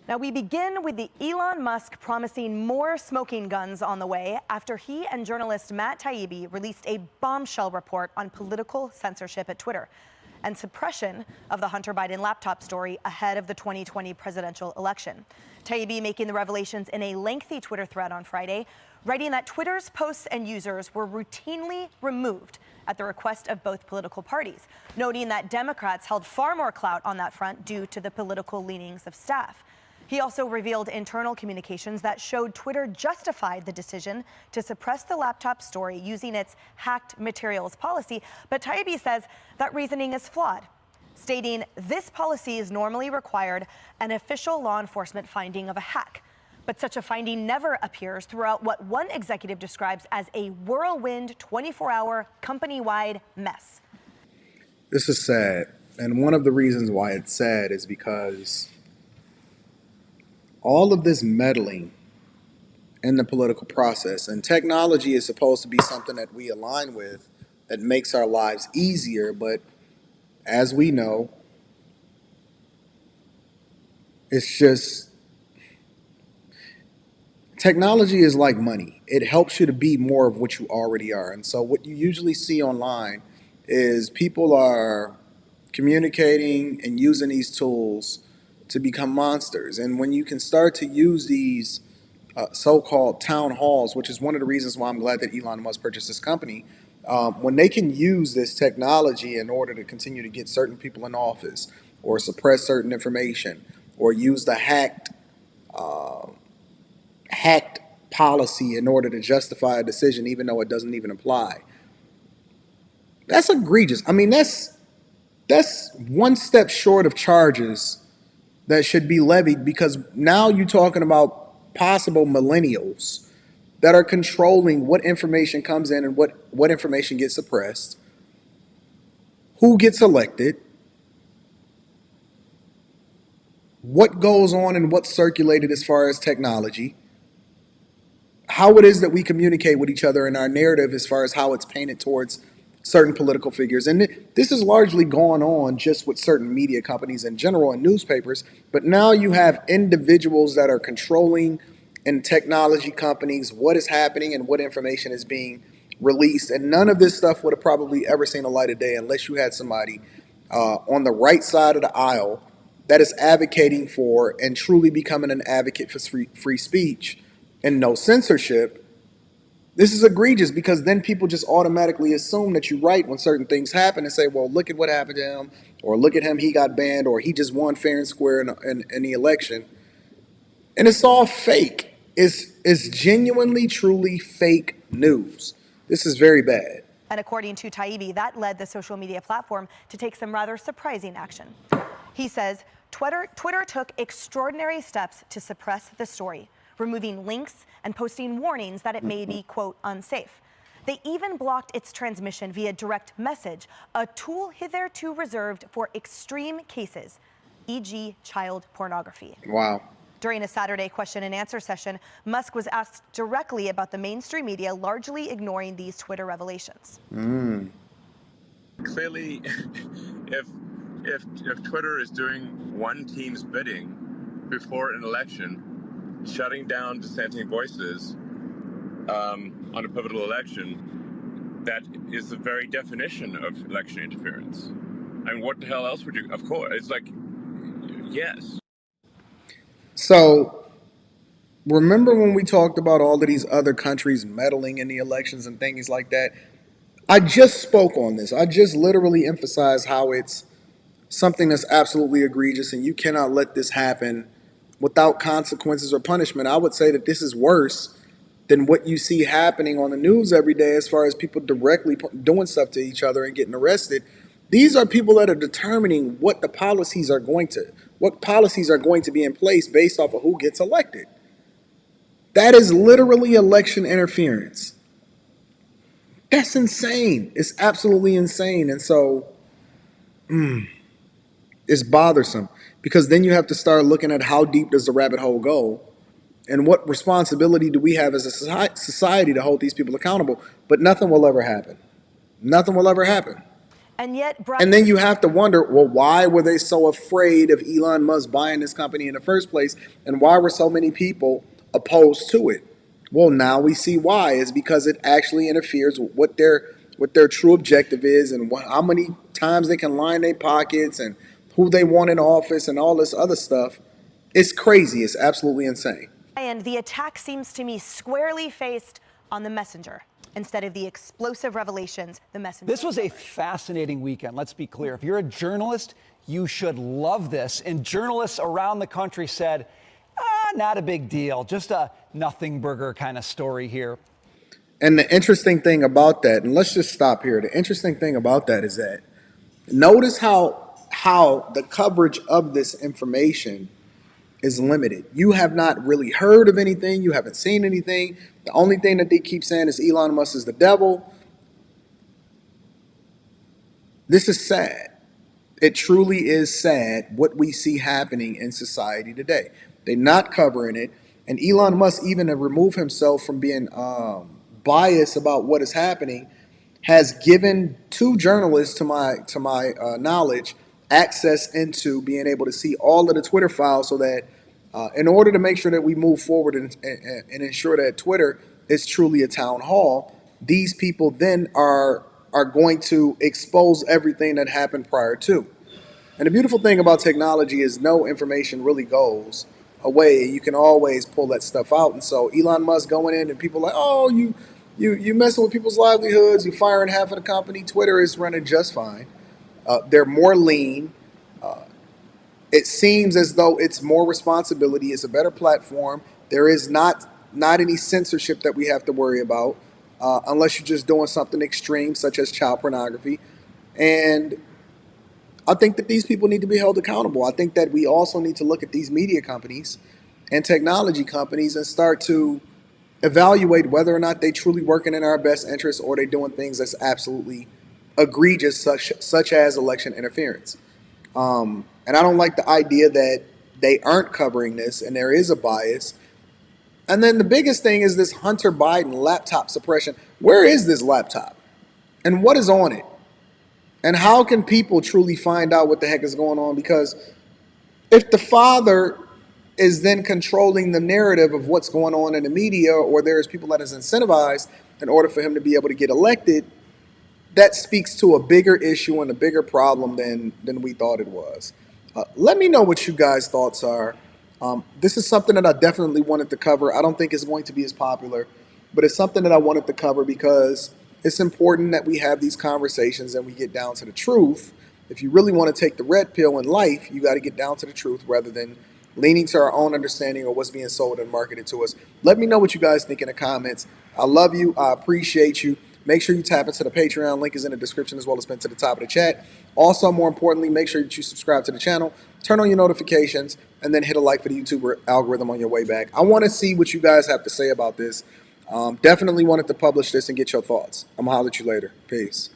Now we begin with the Elon Musk promising more smoking guns on the way after he and journalist Matt Taibbi released a bombshell report on political censorship at Twitter and suppression of the Hunter Biden laptop story ahead of the 2020 presidential election. Taibbi making the revelations in a lengthy Twitter thread on Friday, writing that Twitter's posts and users were routinely removed at the request of both political parties, noting that Democrats held far more clout on that front due to the political leanings of staff. He also revealed internal communications that showed Twitter justified the decision to suppress the laptop story using its hacked materials policy, but Taibbi says that reasoning is flawed, stating this policy is normally required an official law enforcement finding of a hack. But such a finding never appears throughout what one executive describes as a whirlwind 24-hour company-wide mess. This is sad. And one of the reasons why it's sad is because all of this meddling in the political process, and technology is supposed to be something that we align with that makes our lives easier, but as we know, it's just technology is like money. It helps you to be more of what you already are. And so what you usually see online is people are communicating and using these tools to become monsters. And when you can start to use these so-called town halls, which is one of the reasons why I'm glad that Elon Musk purchased this company, when they can use this technology in order to continue to get certain people in office or suppress certain information or use the hacked policy in order to justify a decision even though it doesn't even apply, that's egregious. I mean, that's one step short of charges that should be levied, because now you're talking about possible millennials that are controlling what information comes in and what information gets suppressed, who gets elected, what goes on and what's circulated as far as technology, how it is that we communicate with each other in our narrative as far as how it's painted towards certain political figures. And this is largely gone on just with certain media companies in general and newspapers, but now you have individuals that are controlling in technology companies what is happening and what information is being released. And none of this stuff would have probably ever seen the light of day unless you had somebody on the right side of the aisle that is advocating for and truly becoming an advocate for free speech and no censorship. This is egregious, because then people just automatically assume that you're right when certain things happen and say, well, look at what happened to him, or look at him, he got banned, or he just won fair and square in the election. And it's all fake. It's genuinely, truly fake news. This is very bad. And according to Taibbi, that led the social media platform to take some rather surprising action. He says Twitter took extraordinary steps to suppress the story, removing links and posting warnings that it may be, quote, unsafe. They even blocked its transmission via direct message, a tool hitherto reserved for extreme cases, e.g. child pornography. Wow. During a Saturday question and answer session, Musk was asked directly about the mainstream media largely ignoring these Twitter revelations. Clearly, if Twitter is doing one team's bidding before an election, shutting down dissenting voices on a pivotal election, that is the very definition of election interference. I mean, what the hell else would you? Of course, it's like, yes. So, remember when we talked about all of these other countries meddling in the elections and things like that? I just spoke on this. I just literally emphasized how it's something that's absolutely egregious, and you cannot let this happen without consequences or punishment. I would say that this is worse than what you see happening on the news every day as far as people directly doing stuff to each other and getting arrested. These are people that are determining what policies are going to be in place based off of who gets elected. That is literally election interference. That's insane. It's absolutely insane. And so it's bothersome, because then you have to start looking at how deep does the rabbit hole go and what responsibility do we have as a society to hold these people accountable. But nothing will ever happen. Nothing will ever happen. And yet, And then you have to wonder, well, why were they so afraid of Elon Musk buying this company in the first place? And why were so many people opposed to it? Well, now we see why. It's because it actually interferes with what their true objective is, and how many times they can line their pockets, and who they want in office, and all this other stuff. It's crazy. It's absolutely insane. and the attack seems to me squarely faced on the messenger instead of the explosive revelations the messenger. This was a fascinating weekend. Let's be clear. If you're a journalist, you should love this. And journalists around the country said, not a big deal, just a nothing burger kind of story here. And the interesting thing about that, and let's just stop here. The interesting thing about that is that notice how the coverage of this information is limited. You have not really heard of anything. You haven't seen anything. The only thing that they keep saying is Elon Musk is the devil. This is sad. It truly is sad what we see happening in society today. They're not covering it. And Elon Musk, even to remove himself from being biased about what is happening, has given two journalists, to my knowledge, access into being able to see all of the Twitter files, so that in order to make sure that we move forward and ensure that Twitter is truly a town hall, these people then are going to expose everything that happened prior to. And the beautiful thing about technology is no information really goes away. You can always pull that stuff out. And so Elon Musk going in and people like, oh, you messing with people's livelihoods, you firing half of the company. Twitter is running just fine. They're more lean. It seems as though it's more responsibility. It's a better platform. There is not any censorship that we have to worry about, unless you're just doing something extreme, such as child pornography. And I think that these people need to be held accountable. I think that we also need to look at these media companies and technology companies and start to evaluate whether or not they truly working in our best interest, or they doing things that's absolutely egregious, such as election interference. And I don't like the idea that they aren't covering this and there is a bias. And then the biggest thing is this Hunter Biden laptop suppression. Where is this laptop? And what is on it? And how can people truly find out what the heck is going on? Because if the father is then controlling the narrative of what's going on in the media, or there's people that is incentivized in order for him to be able to get elected, that speaks to a bigger issue and a bigger problem than we thought it was. Let me know what you guys' thoughts are. This is something that I definitely wanted to cover. I don't think it's going to be as popular, but it's something that I wanted to cover because it's important that we have these conversations and we get down to the truth. If you really want to take the red pill in life, you got to get down to the truth rather than leaning to our own understanding of what's being sold and marketed to us. Let me know what you guys think in the comments. I love you. I appreciate you. Make sure you tap into the Patreon. Link is in the description, as well as pinned to the top of the chat. Also, more importantly, make sure that you subscribe to the channel, turn on your notifications, and then hit a like for the YouTube algorithm on your way back. I want to see what you guys have to say about this. Definitely wanted to publish this and get your thoughts. I'm going to holler at you later. Peace.